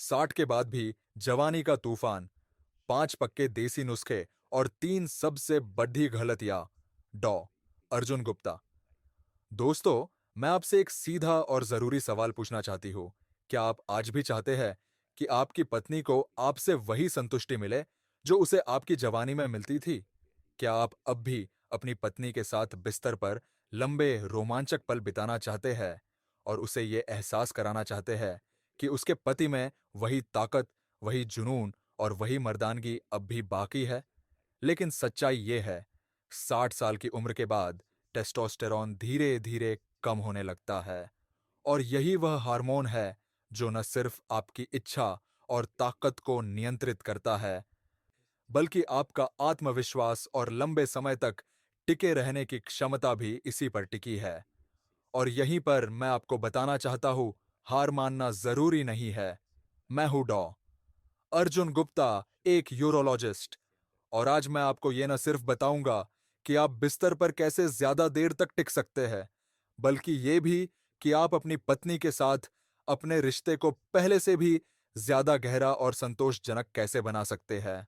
60 के बाद भी जवानी का तूफान, 5 पक्के देसी नुस्खे और 3 सबसे बड़ी गलतियां। डॉ अर्जुन गुप्ता। दोस्तों, मैं आपसे एक सीधा और जरूरी सवाल पूछना चाहती हूँ। क्या आप आज भी चाहते हैं कि आपकी पत्नी को आपसे वही संतुष्टि मिले जो उसे आपकी जवानी में मिलती थी? क्या आप अब भी अपनी पत्नी के साथ बिस्तर पर लंबे रोमांचक पल बिताना चाहते हैं और उसे ये एहसास कराना चाहते हैं कि उसके पति में वही ताकत, वही जुनून और वही मर्दानगी अब भी बाकी है? लेकिन सच्चाई ये है, 60 साल की उम्र के बाद टेस्टोस्टेरॉन धीरे-धीरे कम होने लगता है और यही वह हार्मोन है जो न सिर्फ आपकी इच्छा और ताकत को नियंत्रित करता है, बल्कि आपका आत्मविश्वास और लंबे समय तक टिके रहने की क्षमता भी इसी पर टिकी है। और यहीं पर मैं आपको बताना चाहता हूं, हार मानना जरूरी नहीं है। मैं हूं डॉ अर्जुन गुप्ता, एक यूरोलॉजिस्ट। और आज मैं आपको ये न सिर्फ बताऊंगा कि आप बिस्तर पर कैसे ज्यादा देर तक टिक सकते हैं, बल्कि ये भी कि आप अपनी पत्नी के साथ अपने रिश्ते को पहले से भी ज्यादा गहरा और संतोषजनक कैसे बना सकते हैं।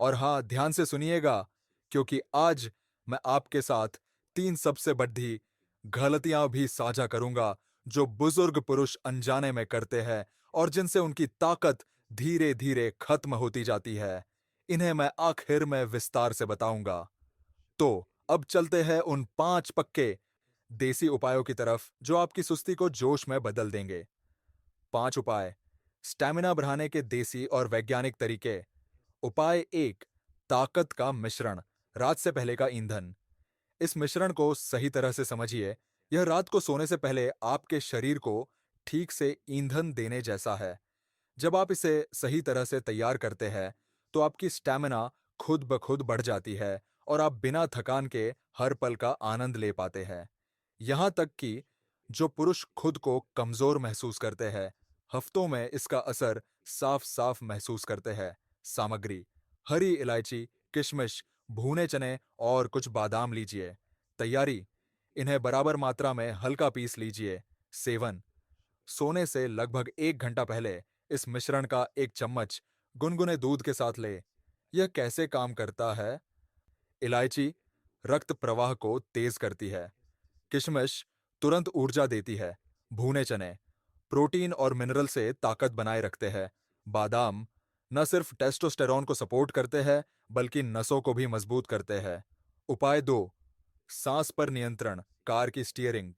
और हाँ, ध्यान से सुनिएगा, क्योंकि आज मैं आपके साथ 3 सबसे बड़ी गलतियां भी साझा करूंगा जो बुजुर्ग पुरुष अनजाने में करते हैं और जिनसे उनकी ताकत धीरे-धीरे खत्म होती जाती है। इन्हें मैं आखिर में विस्तार से बताऊंगा। तो अब चलते हैं उन 5 पक्के देसी उपायों की तरफ जो आपकी सुस्ती को जोश में बदल देंगे। 5 उपाय, स्टैमिना बढ़ाने के देसी और वैज्ञानिक तरीके। उपाय 1, ताकत का मिश्रण, रात से पहले का ईंधन। इस मिश्रण को सही तरह से समझिए। यह रात को सोने से पहले आपके शरीर को ठीक से ईंधन देने जैसा है। जब आप इसे सही तरह से तैयार करते हैं, तो आपकी स्टैमिना खुद ब खुद बढ़ जाती है और आप बिना थकान के हर पल का आनंद ले पाते हैं। यहाँ तक कि जो पुरुष खुद को कमजोर महसूस करते हैं, हफ्तों में इसका असर साफ-साफ महसूस करते हैं। सामग्री: हरी इलायची, किशमिश, भुने चने और कुछ बादाम लीजिए। तैयारी: इन्हें बराबर मात्रा में हल्का पीस लीजिए। सेवन: सोने से लगभग 1 घंटा पहले इस मिश्रण का 1 चम्मच गुनगुने दूध के साथ लें। यह कैसे काम करता है? इलायची रक्त प्रवाह को तेज करती है। किशमिश तुरंत ऊर्जा देती है। भुने चने प्रोटीन और मिनरल से ताकत बनाए रखते हैं। बादाम न सिर्फ टेस्टोस्टेरॉन को सपोर्ट करते हैं, बल्कि नसों को भी मजबूत करते हैं। उपाय 2, सांस पर नियंत्रण, कार की स्टीयरिंग।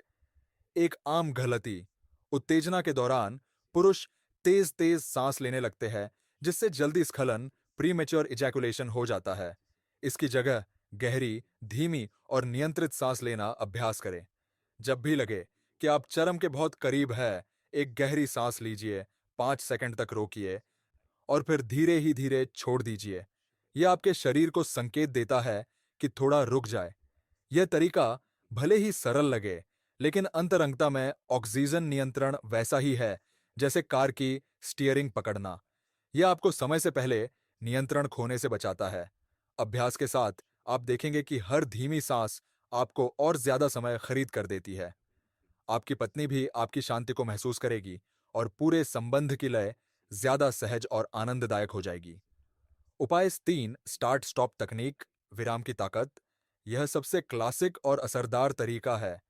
एक आम गलती: उत्तेजना के दौरान पुरुष तेज तेज सांस लेने लगते हैं, जिससे जल्दी स्खलन, प्रीमेच्योर इजैकुलेशन हो जाता है। इसकी जगह गहरी, धीमी और नियंत्रित सांस लेना अभ्यास करें। जब भी लगे कि आप चरम के बहुत करीब है, एक गहरी सांस लीजिए, 5 सेकंड तक रोकिए और फिर धीरे ही धीरे छोड़ दीजिए। यह आपके शरीर को संकेत देता है कि थोड़ा रुक जाए। यह तरीका भले ही सरल लगे, लेकिन अंतरंगता में ऑक्सीजन नियंत्रण वैसा ही है जैसे कार की स्टीयरिंग पकड़ना। यह आपको समय से पहले नियंत्रण खोने से बचाता है। अभ्यास के साथ आप देखेंगे कि हर धीमी सांस आपको और ज्यादा समय खरीद कर देती है। आपकी पत्नी भी आपकी शांति को महसूस करेगी और पूरे संबंध की लय ज्यादा सहज और आनंददायक हो जाएगी। उपाय 3, स्टार्ट स्टॉप तकनीक, विराम की ताकत। यह सबसे क्लासिक और असरदार तरीका है।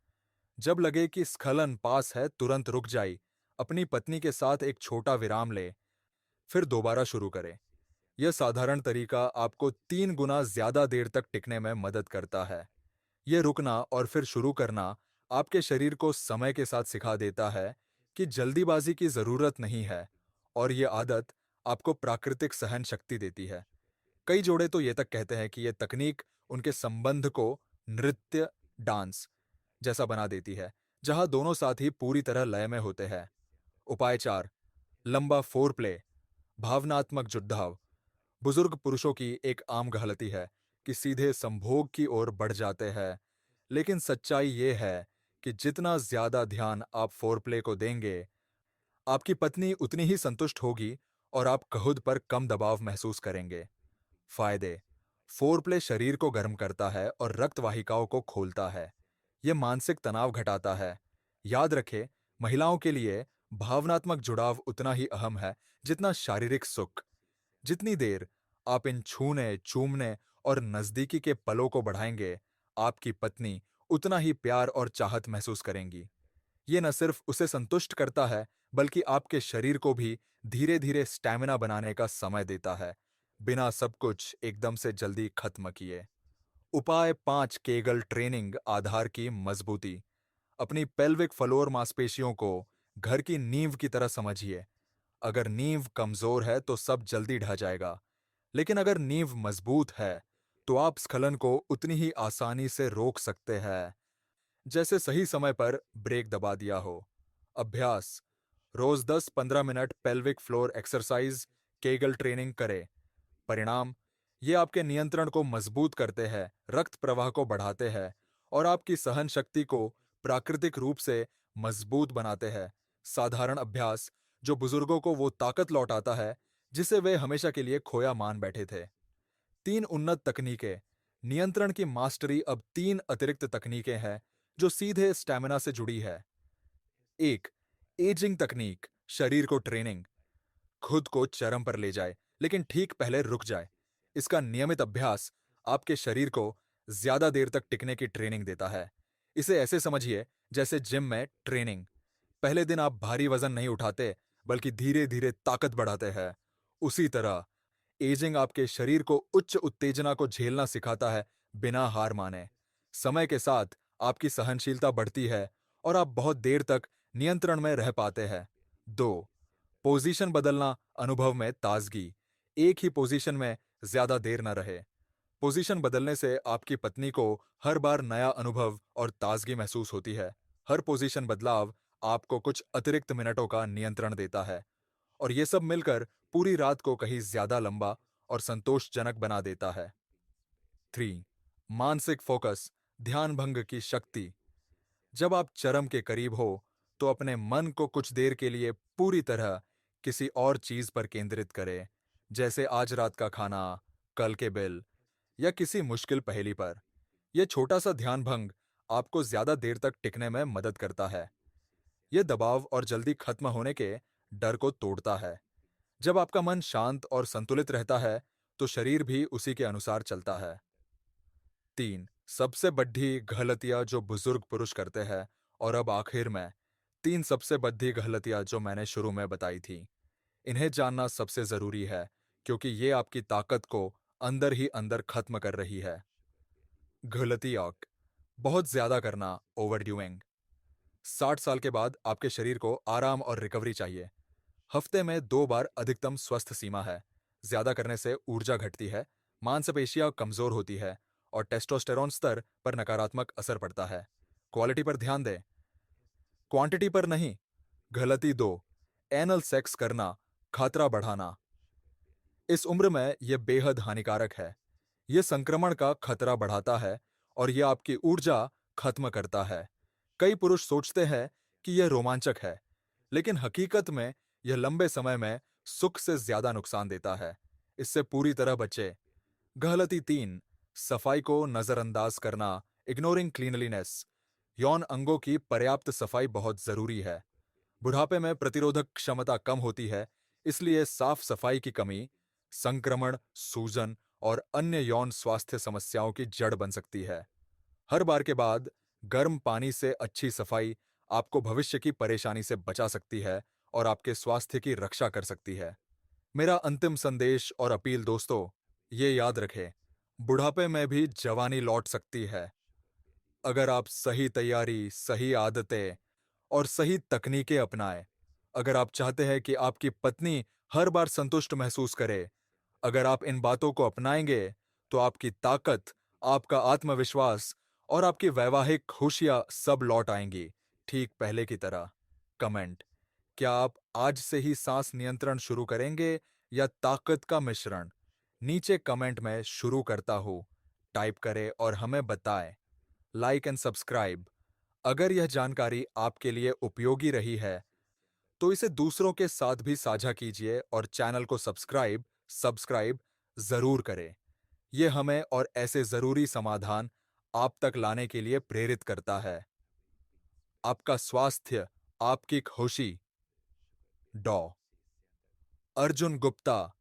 जब लगे कि स्खलन पास है, तुरंत रुक जाए, अपनी पत्नी के साथ एक छोटा विराम ले, फिर दोबारा शुरू करें। यह साधारण तरीका आपको 3 गुना ज्यादा देर तक टिकने में मदद करता है। यह रुकना और फिर शुरू करना आपके शरीर को समय के साथ सिखा देता है कि जल्दीबाजी की जरूरत नहीं है, और यह आदत आपको प्राकृतिक सहन शक्ति देती है। कई जोड़े तो ये तक कहते हैं कि यह तकनीक उनके संबंध को नृत्य, डांस जैसा बना देती है, जहां दोनों साथी पूरी तरह लय में होते हैं। उपाय 4, लंबा फोर प्ले, भावनात्मक जुड़ाव। बुजुर्ग पुरुषों की एक आम गलती है कि सीधे संभोग की ओर बढ़ जाते हैं, लेकिन सच्चाई ये है कि जितना ज्यादा ध्यान आप फोरप्ले को देंगे, आपकी पत्नी उतनी ही संतुष्ट होगी और आप खुद पर कम दबाव महसूस करेंगे। फायदे: फोरप्ले शरीर को गर्म करता है और रक्त वाहिकाओं को खोलता है। यह मानसिक तनाव घटाता है। याद रखें, महिलाओं के लिए भावनात्मक जुड़ाव उतना ही अहम है जितना शारीरिक सुख। जितनी देर आप इन छूने, चूमने और नजदीकी के पलों को बढ़ाएंगे, आपकी पत्नी उतना ही प्यार और चाहत महसूस करेंगी। ये न सिर्फ उसे संतुष्ट करता है, बल्कि आपके शरीर को भी धीरे-धीरे स्टैमिना बनाने का समय देता है, बिना सब कुछ एकदम से जल्दी खत्म किए। उपाय 5 केगल ट्रेनिंग आधार की मजबूती। अपनी पेल्विक फ्लोर मांसपेशियों को घर की नींव की तरह समझिए। अगर नींव कमजोर है तो सब जल्दी ढह जाएगा, लेकिन अगर नींव मजबूत है, तो आप स्खलन को उतनी ही आसानी से रोक सकते हैं, जैसे सही समय पर ब्रेक दबा दिया हो। अभ्यास: रोज 10-15 minute pelvic floor exercise, Kegel training करें। परिणाम: ये आपके नियंत्रण को मजबूत करते हैं, रक्त प्रवाह को बढ़ाते हैं और आपकी सहन शक्ति को प्राकृतिक रूप से मजबूत बनाते हैं। साधारण अभ्यास जो बुजुर्गों को वो ताकत लौटाता है जिसे वे हमेशा के लिए खोया मान बैठे थे। 3 उन्नत तकनीकें। नियंत्रण की मास्टरी अब 3 अतिरिक्त तकनीकें हैं जो सीधे स्टैमिना से जुड़ी है। 1. एजिंग तकनीक, शरीर को ट्रेनिंग। खुद को चरम पर ले जाए, लेकिन ठीक पहले रुक जाए। इसका नियमित अभ्यास आपके शरीर को ज्यादा देर तक टिकने की ट्रेनिंग देता है। इसे ऐसे समझिए जैसे जिम में ट्रेनिंग। पहले दिन आप भारी वजन नहीं उठाते, बल्कि धीरे धीरे ताकत बढ़ाते हैं। उसी तरह एजिंग आपके शरीर को उच्च उत्तेजना को झेलना सिखाता है, बिना हार माने। समय के साथ आपकी सहनशीलता बढ़ती है और आप बहुत देर तक नियंत्रण में रह पाते हैं। 2. पोजीशन बदलना, अनुभव में ताजगी। एक ही पोजीशन में ज्यादा देर न रहे। पोजीशन बदलने से आपकी पत्नी को हर बार नया अनुभव और ताजगी महसूस होती है। हर पोजीशन बदलाव आपको कुछ अतिरिक्त मिनटों का नियंत्रण देता है, और ये सब मिलकर पूरी रात को कहीं ज्यादा लंबा और संतोषजनक बना देता है। 3. मानसिक फोकस, ध्यान भंग की शक्ति। जब आप चरम के करीब हो, तो अपने मन को कुछ देर के लिए पूरी तरह किसी और चीज पर केंद्रित करें, जैसे आज रात का खाना, कल के बिल या किसी मुश्किल पहेली पर। यह छोटा सा ध्यान भंग आपको ज्यादा देर तक टिकने में मदद करता है। यह दबाव और जल्दी खत्म होने के डर को तोड़ता है। जब आपका मन शांत और संतुलित रहता है, तो शरीर भी उसी के अनुसार चलता है। 3. सबसे बड़ी गलतियां जो बुजुर्ग पुरुष करते हैं, और अब आखिर में 3 सबसे बड़ी गलतियां जो मैंने शुरू में बताई थी। इन्हें जानना सबसे जरूरी है, क्योंकि ये आपकी ताकत को अंदर ही अंदर खत्म कर रही है। गलतियां: बहुत ज्यादा करना, ओवरडूइंग। 60 साल के बाद आपके शरीर को आराम और रिकवरी चाहिए। हफ्ते में 2 बार अधिकतम स्वस्थ सीमा है। ज्यादा करने से ऊर्जा घटती है, मांसपेशियां कमजोर होती है और टेस्टोस्टेरोन स्तर पर नकारात्मक असर पड़ता है। क्वालिटी पर ध्यान दें, क्वांटिटी पर नहीं। गलती 2: एनल सेक्स करना, खतरा बढ़ाना। इस उम्र में यह बेहद हानिकारक है। यह संक्रमण का खतरा बढ़ाता है और यह आपकी ऊर्जा खत्म करता है। कई पुरुष सोचते हैं कि यह रोमांचक है, लेकिन हकीकत में यह लंबे समय में सुख से ज्यादा नुकसान देता है। इससे पूरी तरह बचे। गलती 3: सफाई को नजरअंदाज करना, इग्नोरिंग क्लीनलीनेस। यौन अंगों की पर्याप्त सफाई बहुत जरूरी है। बुढ़ापे में प्रतिरोधक क्षमता कम होती है, इसलिए साफ सफाई की कमी संक्रमण, सूजन और अन्य यौन स्वास्थ्य समस्याओं की जड़ बन सकती है। हर बार के बाद गर्म पानी से अच्छी सफाई आपको भविष्य की परेशानी से बचा सकती है और आपके स्वास्थ्य की रक्षा कर सकती है। मेरा अंतिम संदेश और अपील दोस्तों, ये याद रखें, बुढ़ापे में भी जवानी लौट सकती है। अगर आप सही तैयारी, सही आदतें और सही तकनीकें अपनाएं। अगर आप चाहते हैं कि आपकी पत्नी हर बार संतुष्ट महसूस करे, अगर आप इन बातों को अपनाएंगे, तो आपकी ताकत, आपका आत्मविश्वास और आपकी वैवाहिक खुशियां सब लौट आएंगी, ठीक पहले की तरह। कमेंट: क्या आप आज से ही सांस नियंत्रण शुरू करेंगे या ताकत का मिश्रण? नीचे कमेंट में शुरू करता हूं टाइप करें और हमें बताएं। Like and subscribe. अगर यह जानकारी आपके लिए उपयोगी रही है, तो इसे दूसरों के साथ भी साझा कीजिए और चैनल को सब्सक्राइब सब्सक्राइब जरूर करें। यह हमें और ऐसे जरूरी समाधान आप तक लाने के लिए प्रेरित करता है। आपका स्वास्थ्य, आपकी खुशी। डॉ अर्जुन गुप्ता